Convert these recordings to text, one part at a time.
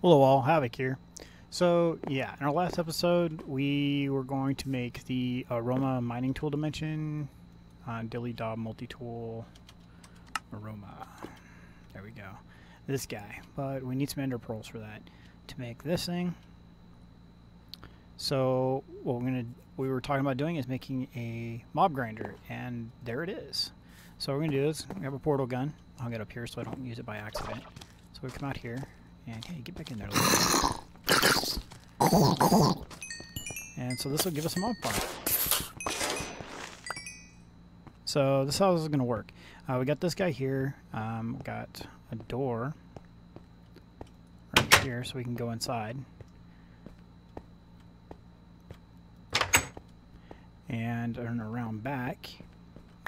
Hello all, Havoc here. So yeah, in our last episode we were going to make the aroma mining tool dimension on Dilly Dob multi-tool aroma. There we go. This guy. But we need some ender pearls for that to make this thing. So what we were talking about doing is making a mob grinder, and there it is. So what we're gonna do is we have a portal gun. I'll get up here so I don't use it by accident. So we come out here. And hey, get back in there. And so this will give us a mob farm. So this is how this is going to work. We got this guy here. Got a door right here so we can go inside. And around back.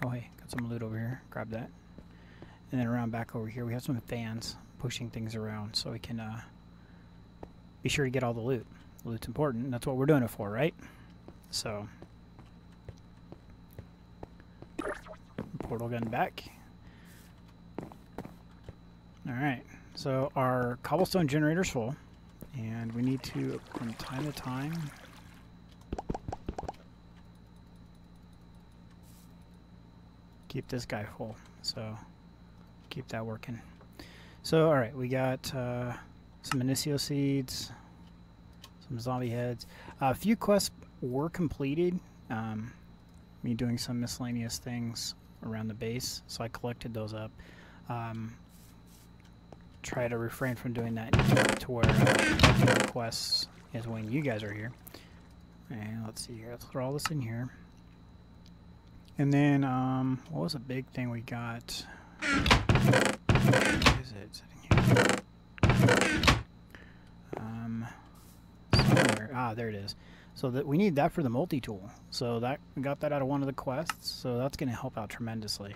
Oh hey, got some loot over here. Grab that. And then around back over here we have some fans pushing things around so we can be sure to get all the loot. The loot's important. That's what we're doing it for, right? So, portal gun back. Alright, so our cobblestone generator's full, and we need to, from time to time, keep this guy full. So, keep that working. So, alright, we got some Inicio seeds, some zombie heads. A few quests were completed. Me doing some miscellaneous things around the base, so I collected those up. Try to refrain from doing that to where quests is when you guys are here. And let's see here, let's throw all this in here. And then, what was a big thing we got? What is it? Sitting here. Somewhere. There it is. So that we need that for the multi-tool. So that we got that out of one of the quests. So that's going to help out tremendously.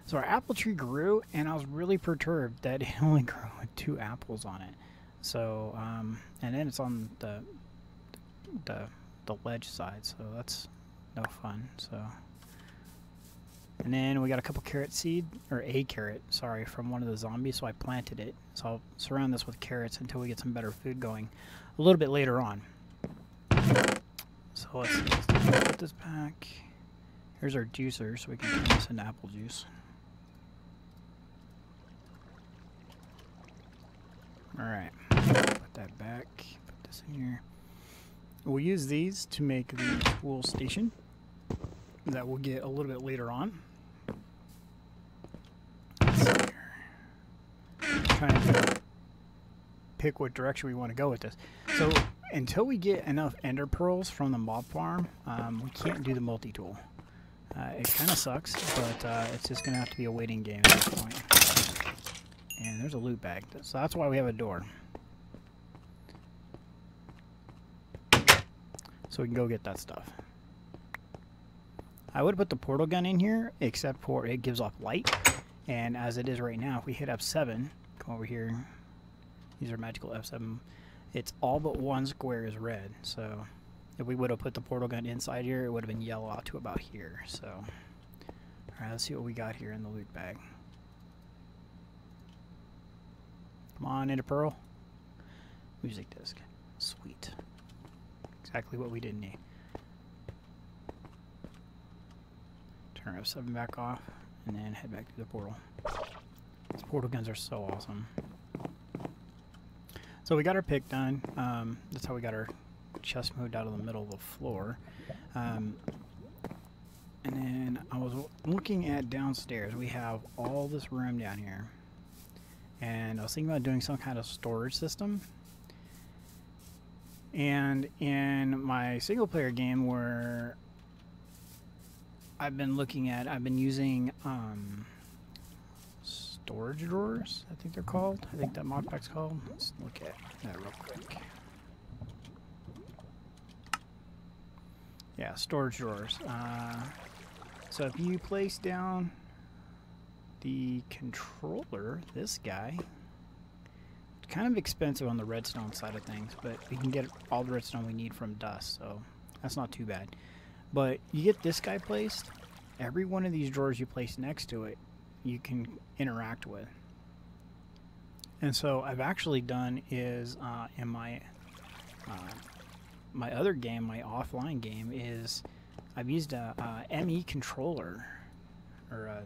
So our apple tree grew, and I was really perturbed that it only grew with 2 apples on it. So and then it's on the ledge side. So that's no fun. So. And then we got a couple carrot seed, or a carrot, sorry, from one of the zombies, so I planted it. So I'll surround this with carrots until we get some better food going a little bit later on. So let's put this back. Here's our juicer, so we can turn this into apple juice. Alright, put that back, put this in here. We'll use these to make the tool station that we'll get a little bit later on. Trying to pick what direction we want to go with this. So until we get enough ender pearls from the mob farm, we can't do the multi-tool. It kind of sucks, but it's just going to have to be a waiting game at this point. And there's a loot bag, so that's why we have a door. So we can go get that stuff. I would put the portal gun in here, except for it gives off light. And as it is right now, if we hit F7, come over here, these are magical F7, it's all but one square is red. So if we would have put the portal gun inside here, it would have been yellow out to about here. So, alright, let's see what we got here in the loot bag. Come on, into pearl. Music disc. Sweet. Exactly what we didn't need. Turn F7 back off, and then head back to the portal. These portal guns are so awesome. So we got our pick done. That's how we got our chest moved out of the middle of the floor. And then I was looking at downstairs. We have all this room down here. And I was thinking about doing some kind of storage system. And in my single player game where I've been using storage drawers, I think they're called. I think that mod pack's called. Let's look at that real quick. Yeah, storage drawers. So if you place down the controller, this guy, it's kind of expensive on the redstone side of things, but we can get all the redstone we need from dust, so that's not too bad. But you get this guy placed, every one of these drawers you place next to it, you can interact with. And so I've actually done is in my my other game, my offline game, is I've used a ME controller or a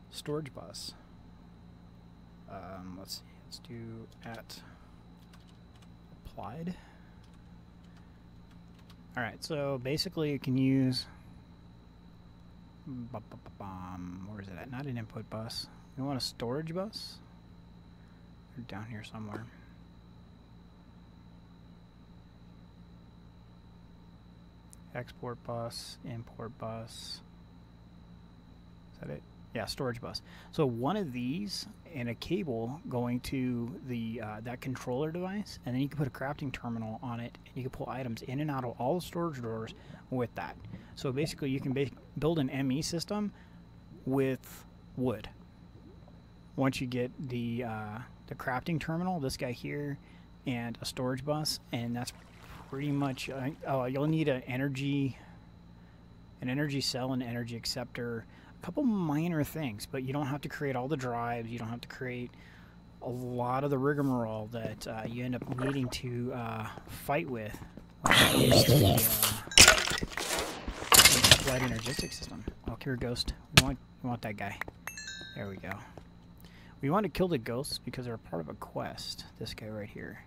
storage bus. Let's see, let's do at applied. All right, so basically you can use where is it at? Not an input bus. You want a storage bus? They're down here somewhere. Export bus, import bus. Is that it? Yeah, storage bus. So one of these and a cable going to the that controller device, and then you can put a crafting terminal on it, and you can pull items in and out of all the storage drawers with that. So basically, you can build an ME system with wood. Once you get the crafting terminal, this guy here, and a storage bus, and that's pretty much. Oh, you'll need an energy cell, and energy acceptor. A couple minor things, but you don't have to create all the drives. You don't have to create a lot of the rigmarole that you end up needing to fight with the Flight Energistic System. Oh, here, Ghost. We want that guy. There we go. We want to kill the ghosts because they're a part of a quest. This guy right here.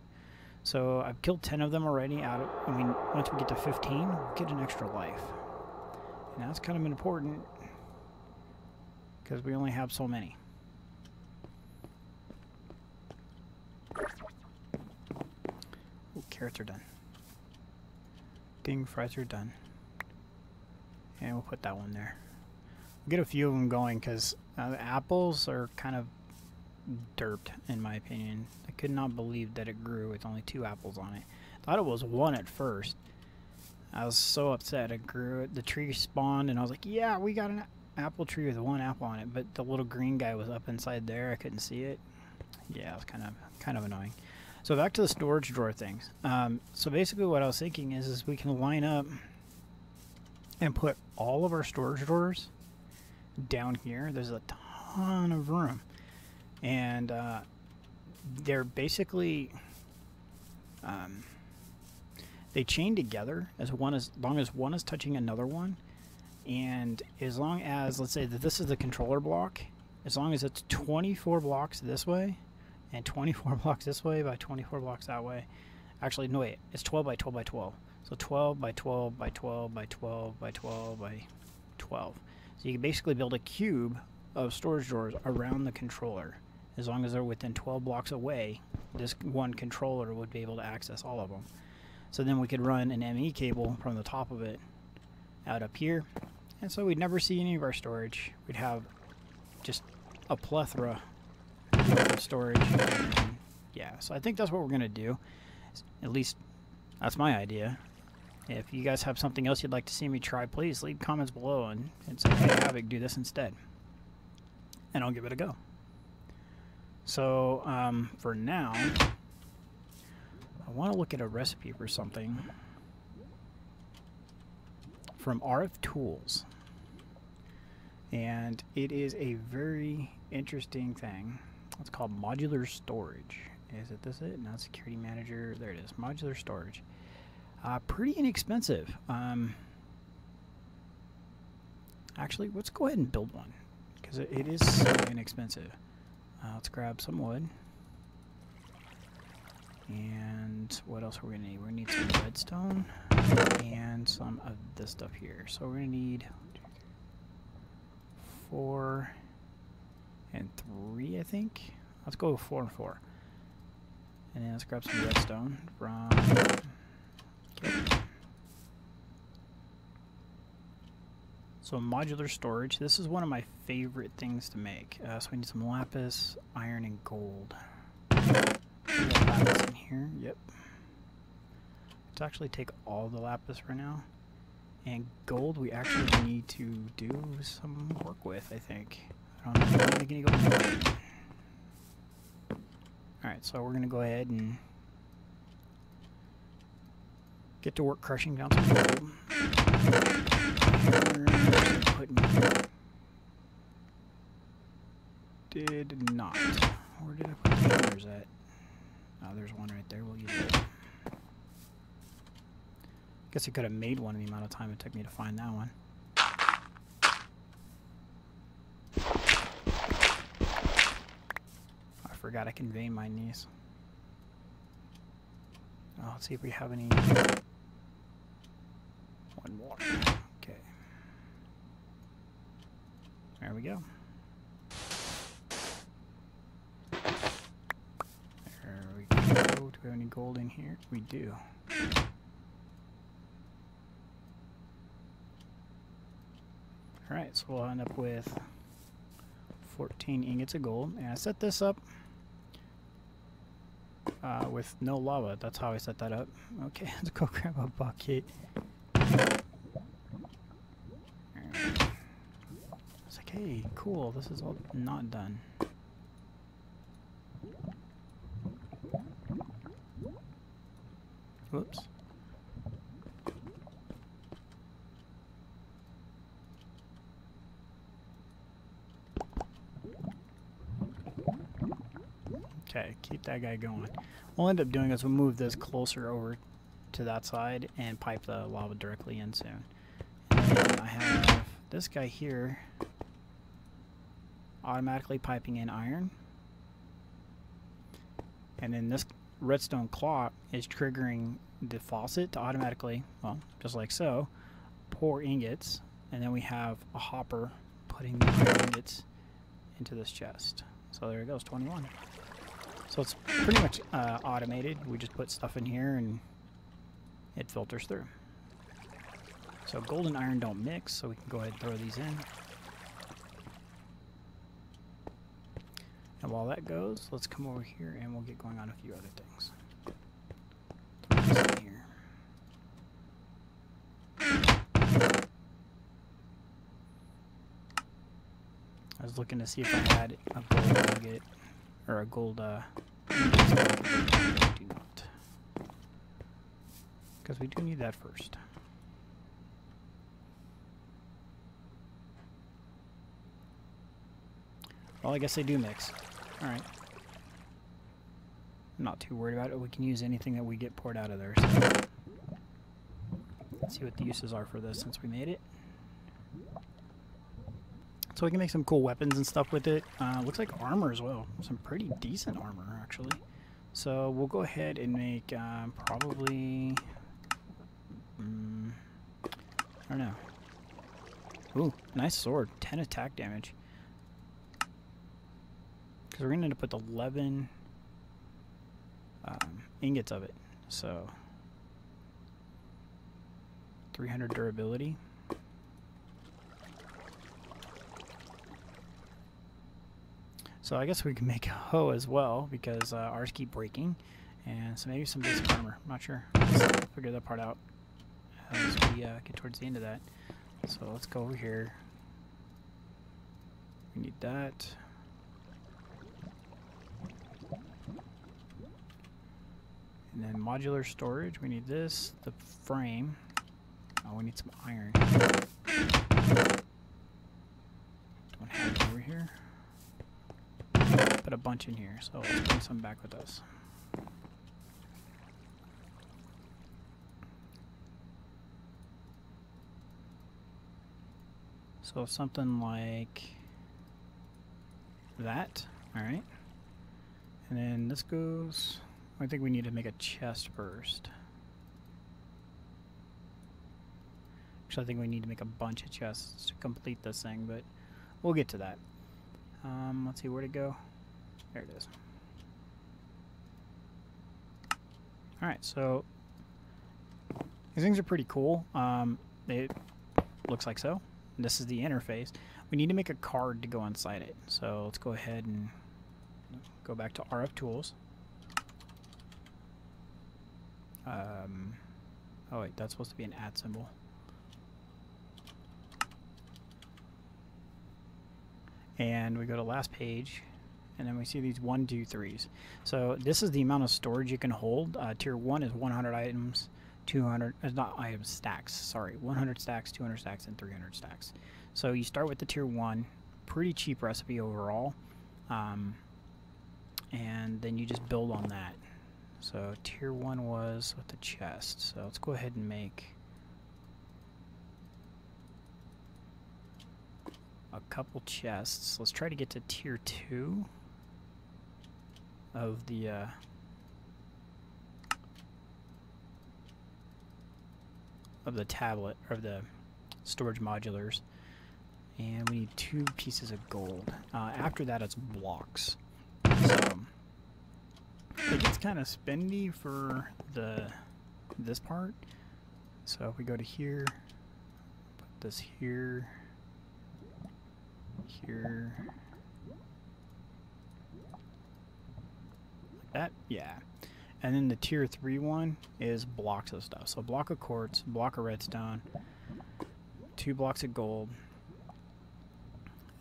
So I've killed 10 of them already. Once we get to 15, we'll get an extra life. And that's kind of important, because we only have so many. Ooh, carrots are done. Ding, fries are done. And we'll put that one there. We'll get a few of them going, because the apples are kind of derped, in my opinion. I could not believe that it grew with only 2 apples on it. Thought it was 1 at first. I was so upset. It grew, the tree spawned, and I was like, yeah, we got an apple tree with 1 apple on it, but the little green guy was up inside there. I couldn't see it. Yeah, it was kind of annoying. So back to the storage drawer things. So basically what I was thinking is we can line up and put all of our storage drawers down here. There's a ton of room, and they're basically they chain together as long as one is touching another one. And as long as, let's say that this is the controller block, as long as it's 24 blocks this way and 24 blocks this way by 24 blocks that way. Actually, no, wait, it's 12 by 12 by 12. So 12 by 12 by 12 by 12 by 12 by 12. So you can basically build a cube of storage drawers around the controller. As long as they're within 12 blocks away, this one controller would be able to access all of them. So then we could run an ME cable from the top of it out up here, and so we'd never see any of our storage. We'd have just a plethora of storage. And yeah, so I think that's what we're gonna do. At least that's my idea. If you guys have something else you'd like to see me try, please leave comments below and say, hey, Havoc, do this instead, and I'll give it a go. So for now, I want to look at a recipe for something from RF Tools, and it is a very interesting thing. It's called modular storage. Is it this? It? Not security manager. There it is. Modular storage. Pretty inexpensive. Actually, let's go ahead and build one, because it is so inexpensive. Let's grab some wood. And what else are we going to need? We're going to need some redstone and some of this stuff here. So we're going to need 4 and 3, I think. Let's go with 4 and 4. And then let's grab some redstone from... Okay. So modular storage. This is one of my favorite things to make. So we need some lapis, iron, and gold. Lapis in here. Yep. Let's actually take all the lapis for now. And gold we actually need to do some work with, I think. I don't know if I'm going to go. Alright, so we're going to go ahead and get to work crushing down some gold. Did not. Where did I put the hammers at? Oh, there's one right there. We'll use it. Guess I could have made one in the amount of time it took me to find that one. I forgot I can vein mine these. Oh, let's see if we have any. One more. Okay. There we go. There we go. Do we have any gold in here? We do. Alright, so we'll end up with 14 ingots of gold. And I set this up with no lava. That's how I set that up. Okay, let's go grab a bucket. It's like, hey, cool, this is all not done. Whoops. Okay, keep that guy going. What we'll end up doing is we'll move this closer over to that side and pipe the lava directly in soon. And then I have this guy here automatically piping in iron. And then this redstone clock is triggering the faucet to automatically, well, just like so, pour ingots. And then we have a hopper putting the iron ingots into this chest. So there it goes, 21. So it's pretty much automated. We just put stuff in here and it filters through. So gold and iron don't mix, so we can go ahead and throw these in. And while that goes, let's come over here and we'll get going on a few other things. Throw this in here. I was looking to see if I had a gold nugget. Or a gold, do not. Because we do need that first. Well, I guess they do mix. Alright. I'm not too worried about it. We can use anything that we get poured out of there. So. Let's see what the uses are for this since we made it. So we can make some cool weapons and stuff with it. Looks like armor as well. Some pretty decent armor, actually. So we'll go ahead and make probably... I don't know. Ooh, nice sword. 10 attack damage. Because we're going to end up with 11 ingots of it. So 300 durability. So I guess we can make a hoe as well, because ours keep breaking. And so maybe some basic armor. I'm not sure. We'll figure that part out as we get towards the end of that. So let's go over here. We need that. And then modular storage. We need this. The frame. Oh, we need some iron. Don't have it over here. Put a bunch in here, so let's bring some back with us. So something like that, alright. And then this goes, I think we need to make a chest first. Actually, I think we need to make a bunch of chests to complete this thing, but we'll get to that. Let's see, where'd it go? There it is. Alright, so these things are pretty cool. It looks like so. This is the interface. We need to make a card to go inside it. So let's go ahead and go back to RF Tools. Oh wait, that's supposed to be an @ symbol. And we go to last page, and then we see these 1, 2, 3s. So this is the amount of storage you can hold. Tier 1 is 100 items, 200, not items, stacks, sorry, 100 stacks, 200 stacks, and 300 stacks. So you start with the tier 1, pretty cheap recipe overall. and then you just build on that. So tier 1 was with the chest. So let's go ahead and make a couple chests. Let's try to get to tier 2 of the tablet, or the storage modulars. And we need 2 pieces of gold. After that, it's blocks. So it gets kind of spendy for this part. So if we go to here, put this here, here, like that, yeah. And then the tier 3 one is blocks of stuff. So a block of quartz, block of redstone, 2 blocks of gold.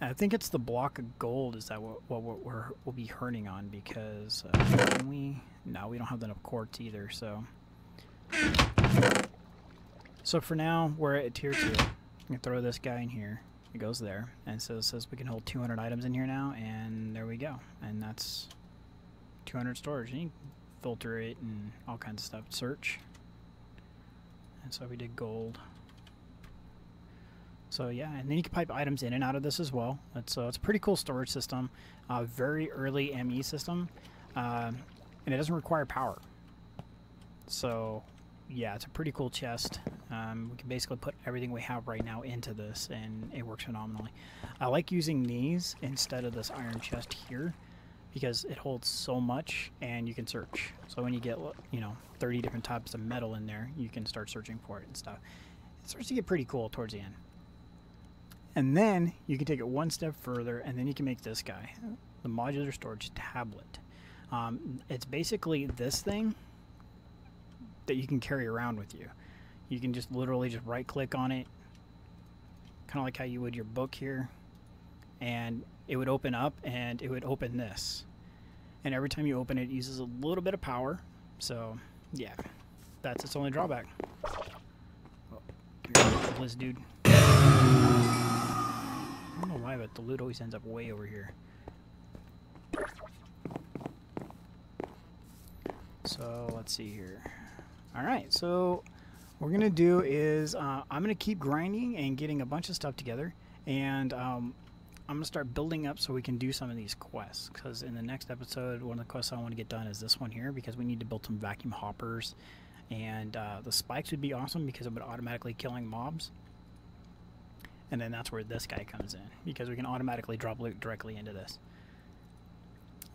I think it's the block of gold is that what we'll be hurting on, because no, we don't have enough quartz either. So for now we're at tier 2. I'm gonna throw this guy in here. It goes there, and so it says we can hold 200 items in here now, and there we go. And that's 200 storage. And you can filter it and all kinds of stuff. Search. And so we did gold. So yeah, and then you can pipe items in and out of this as well. It's a pretty cool storage system. Very early ME system, and it doesn't require power. So yeah, it's a pretty cool chest. We can basically put everything we have right now into this, and it works phenomenally. I like using these instead of this iron chest here, because it holds so much, and you can search. So when you get, 30 different types of metal in there, you can start searching for it and stuff. It starts to get pretty cool towards the end. And then you can take it one step further, and then you can make this guy, the modular storage tablet. It's basically this thing that you can carry around with you. You can just literally just right click on it, kind of like how you would your book here, and it would open up, and it would open this. And every time you open it, it uses a little bit of power. So yeah, that's its only drawback. Oh, this dude. I don't know why, but the loot always ends up way over here. So let's see here. Alright, so what we're going to do is I'm going to keep grinding and getting a bunch of stuff together. And I'm going to start building up so we can do some of these quests. Because in the next episode, one of the quests I want to get done is this one here. Because we need to build some vacuum hoppers. And the spikes would be awesome because it would automatically killing mobs. And then that's where this guy comes in, because we can automatically drop loot directly into this.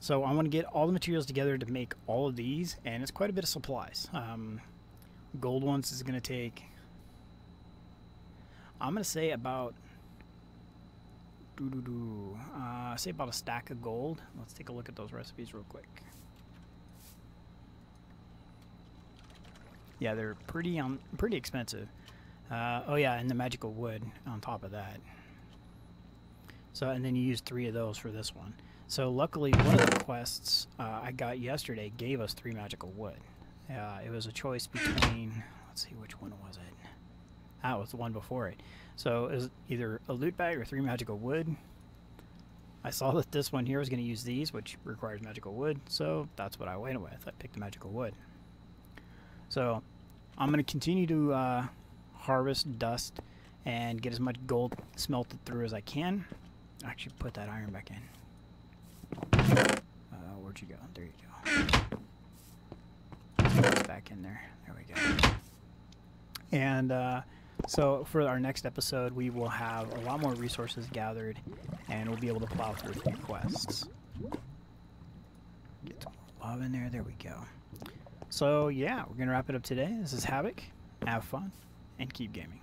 So I want to get all the materials together to make all of these, and it's quite a bit of supplies. Gold ones is going to take, I'm going to say about, say about a stack of gold. Let's take a look at those recipes real quick. Yeah, they're pretty expensive. Oh yeah, and the magical wood on top of that. So, and then you use 3 of those for this one. So luckily, one of the quests I got yesterday gave us 3 magical wood. It was a choice between, let's see, which one was it? Ah, it was the one before it. So it was either a loot bag or 3 magical wood. I saw that this one here was going to use these, which requires magical wood, so that's what I went with. I picked the magical wood. So I'm going to continue to harvest dust and get as much gold smelted through as I can. Actually, put that iron back in. Where'd you go? There you go. It's back in there. There we go. And so for our next episode, we will have a lot more resources gathered, and we'll be able to plow through a few quests. Get some more lava in there. There we go. So yeah, we're gonna wrap it up today. This is Havoc. Have fun and keep gaming.